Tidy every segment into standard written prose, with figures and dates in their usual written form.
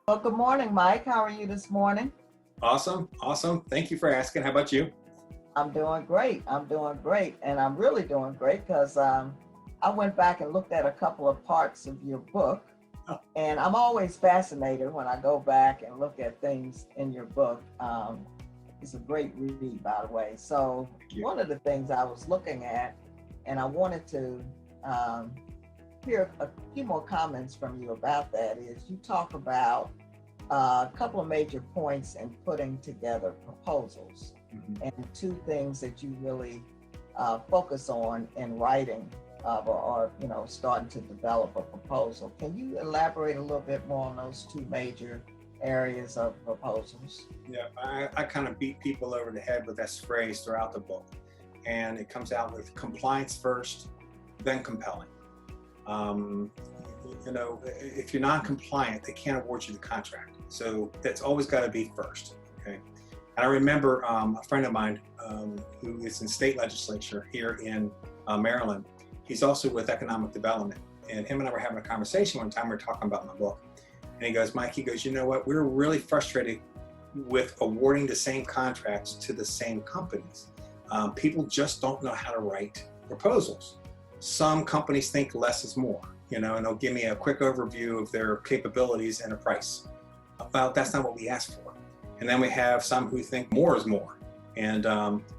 Well, good morning, Mike. How are you this morning? Awesome. Awesome. Thank you for asking. How about you? I'm doing great. I'm doing great. And I'm really doing great because I went back and looked at a couple of parts of your book. Oh, And I'm always fascinated when I go back and look at things in your book. It's a great read, by the way. So, thank you. one of the things I was looking at, and I wanted to um, hear a few more comments from you about that, is you talk about a couple of major points in putting together proposals Mhm. and two things that you really focus on in writing or starting to develop a proposal. Can you elaborate a little bit more on those two major areas of proposals? Yeah, I kind of beat people over the head with this phrase throughout the book. And it comes out with compliance first, then compelling. Um, if you're non-compliant, they can't award you the contract. So that's always got to be first. Okay. And I remember a friend of mine who is in state legislature here in Maryland. He's also with economic development. And him and I were having a conversation one time. We were talking about my book. And he goes, Mike, he goes, you know what? We're really frustrated with awarding the same contracts to the same companies. People just don't know how to write proposals. Some companies think less is more, and they'll give me a quick overview of their capabilities and a price. Well, that's not what we ask for. And then we have some who think more is more. And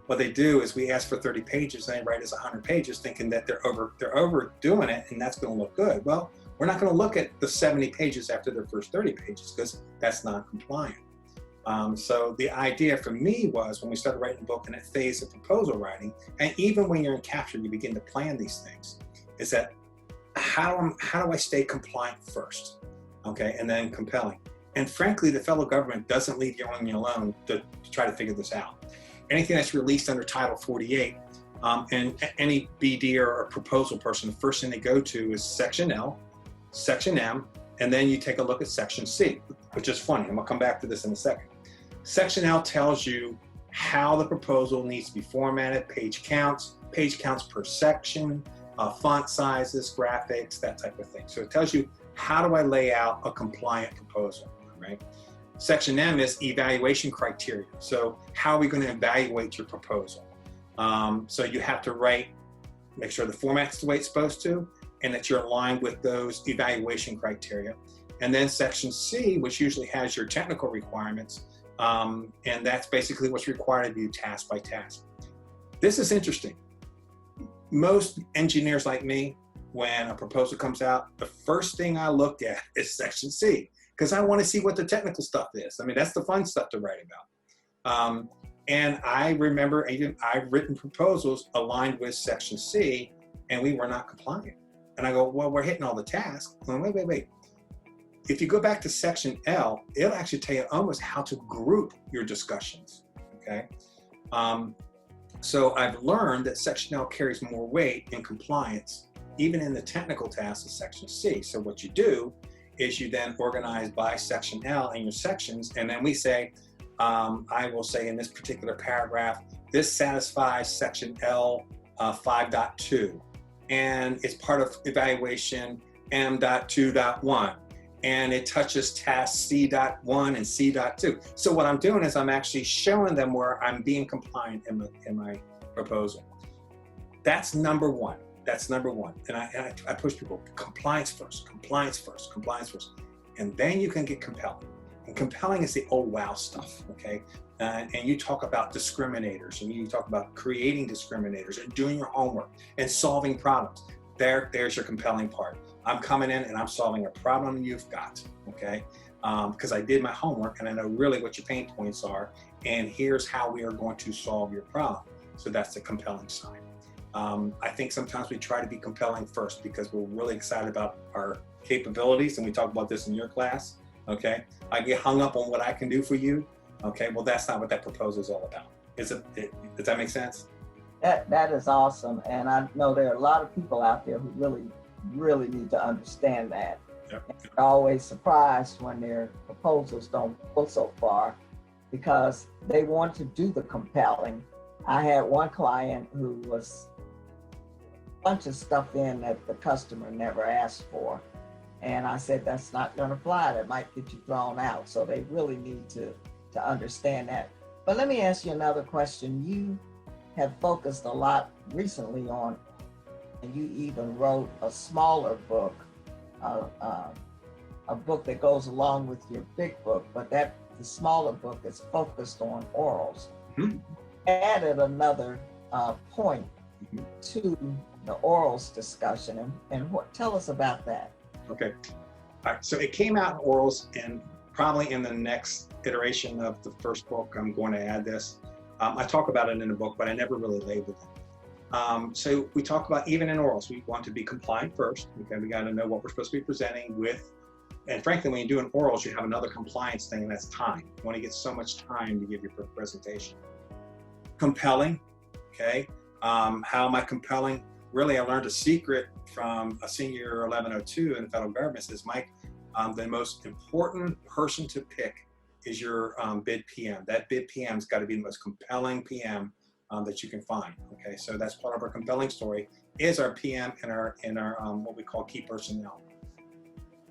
what they do is we ask for 30 pages and they write us 100 pages thinking that they're overdoing it and that's going to look good. Well, we're not going to look at the 70 pages after their first 30 pages because that's not compliant. So the idea for me was when we started writing the book in that phase of proposal writing, and even when you're in capture, you begin to plan these things, is that how do I stay compliant first, okay, and then compelling. And frankly, the federal government doesn't leave you on your own to try to figure this out. Anything that's released under Title 48, and any BD or proposal person, the first thing they go to is Section L, Section M, and then you take a look at Section C, which is funny. I'm gonna come back to this in a second. Section L tells you how the proposal needs to be formatted, page counts per section, font sizes, graphics, that type of thing. So it tells you how do I lay out a compliant proposal, right? Section M is evaluation criteria. So how are we going to evaluate your proposal? So you have to make sure the format's the way it's supposed to, and that you're aligned with those evaluation criteria. And then Section C, which usually has your technical requirements, and that's basically what's required of you task by task. This is interesting. Most engineers like me, when a proposal comes out, the first thing I look at is Section C, because I want to see what the technical stuff is. I mean, that's the fun stuff to write about. And I remember I've written proposals aligned with Section C, and we were not compliant. And I go, well, we're hitting all the tasks. Well, wait. If you go back to Section L, it'll actually tell you almost how to group your discussions, okay? So I've learned that Section L carries more weight in compliance, even in the technical tasks of Section C. So what you do is you then organize by Section L in your sections, and then we say, I will say in this particular paragraph, this satisfies Section L 5.2, and it's part of evaluation M.2.1. And it touches tasks C.1 and C.2. So what I'm doing is I'm actually showing them where I'm being compliant in my proposal. That's number one. And I push people, compliance first. And then you can get compelling. And compelling is the oh wow stuff, okay? And you talk about discriminators, and you talk about creating discriminators and doing your homework and solving problems. There's your compelling part. I'm coming in and I'm solving a problem you've got, okay? Because I did my homework and I know really what your pain points are, and here's how we are going to solve your problem. So that's the compelling side. I think sometimes we try to be compelling first because we're really excited about our capabilities, and we talk about this in your class, okay? I get hung up on what I can do for you, okay? Well, that's not what that proposal is all about. Does that make sense? That is awesome. And I know there are a lot of people out there who really need to understand that. Yep. And they're always surprised when their proposals don't go so far because they want to do the compelling. I had one client who was a bunch of stuff in that the customer never asked for. And I said, that's not going to fly. That might get you thrown out. So they really need to understand that. But let me ask you another question. You have focused a lot recently on, and you even wrote a smaller book, a book that goes along with your big book, but the smaller book is focused on orals. Mm-hmm. Added another point mm-hmm. to the orals discussion, and tell us about that. Okay. All right. So it came out in orals, and probably in the next iteration of the first book, I'm going to add this. I talk about it in the book, but I never really labeled it. So we talk about, even in orals, we want to be compliant first. Okay, we got to know what we're supposed to be presenting with. And frankly, when you're doing orals, you have another compliance thing, and that's time. You want to get so much time to give your presentation. Compelling, okay? How am I compelling? Really, I learned a secret from a senior 1102 in the federal government. Says, Mike, the most important person to pick is your bid PM. That bid PM's got to be the most compelling PM that you can find. Okay, so that's part of our compelling story, is our PM and our what we call key personnel.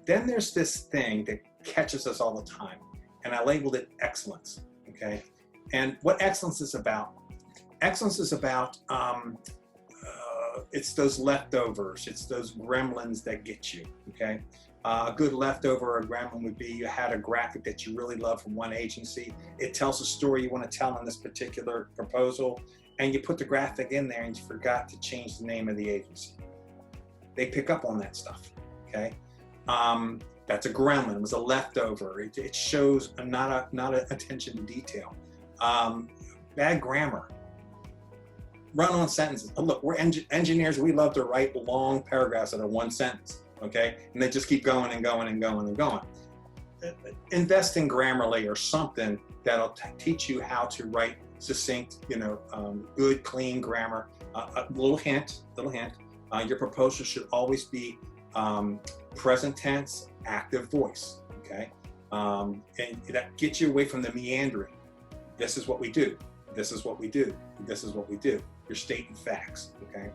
Then there's this thing that catches us all the time, and I labeled it excellence. Okay, and what excellence is about? Excellence is about it's those leftovers, it's those gremlins that get you. Okay. A good leftover or gremlin would be, you had a graphic that you really love from one agency. It tells a story you want to tell in this particular proposal, and you put the graphic in there and you forgot to change the name of the agency. They pick up on that stuff, okay? That's a gremlin, it was a leftover. It shows not a attention to detail. Bad grammar. Run-on sentences. Oh, look, we're engineers, we love to write long paragraphs that are one sentence. Okay, and they just keep going and going and going and going. Invest in Grammarly or something that'll teach you how to write succinct, good, clean grammar. A little hint. Your proposal should always be present tense, active voice. Okay, and that gets you away from the meandering. This is what we do. This is what we do. This is what we do. You're stating facts. Okay.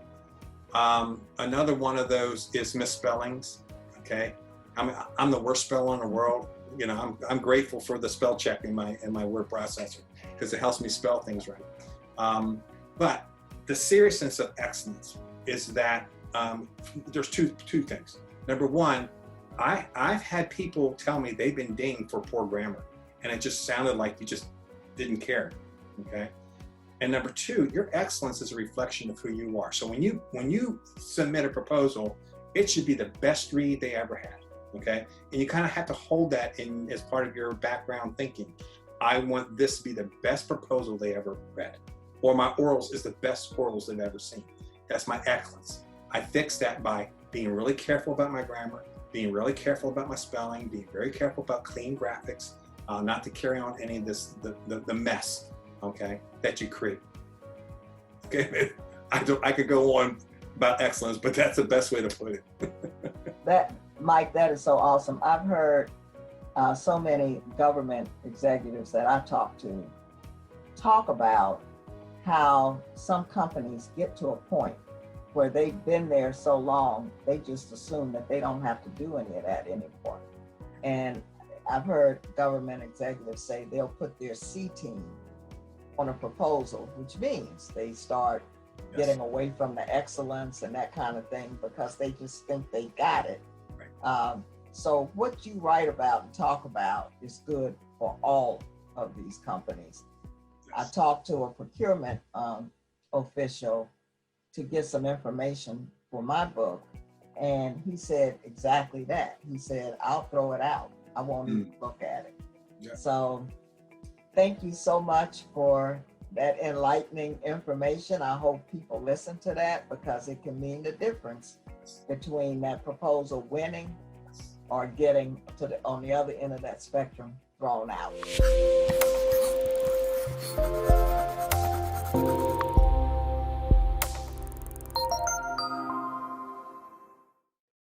Another one of those is misspellings. Okay, I'm the worst speller in the world. I'm grateful for the spell check in my word processor, because it helps me spell things right. But the seriousness of excellence is that there's two things. Number one, I've had people tell me they've been dinged for poor grammar, and it just sounded like you just didn't care. Okay. And number two, your excellence is a reflection of who you are. So when you submit a proposal, it should be the best read they ever had, okay? And you kind of have to hold that in as part of your background thinking. I want this to be the best proposal they ever read, or my orals is the best orals they've ever seen. That's my excellence. I fix that by being really careful about my grammar, being really careful about my spelling, being very careful about clean graphics, not to carry on any of this, the mess, okay, that you create. Okay, I could go on about excellence, but that's the best way to put it. Mike, that is so awesome. I've heard so many government executives that I've talked to talk about how some companies get to a point where they've been there so long, they just assume that they don't have to do any of that anymore. And I've heard government executives say they'll put their C team on a proposal, which means they start getting away from the excellence and that kind of thing, because they just think they got it. Right. So what you write about and talk about is good for all of these companies. Yes. I talked to a procurement official to get some information for my book, and he said exactly that. He said, I'll throw it out. I won't even look at it. Yeah. So thank you so much for that enlightening information. I hope people listen to that, because it can mean the difference between that proposal winning or getting on the other end of that spectrum thrown out.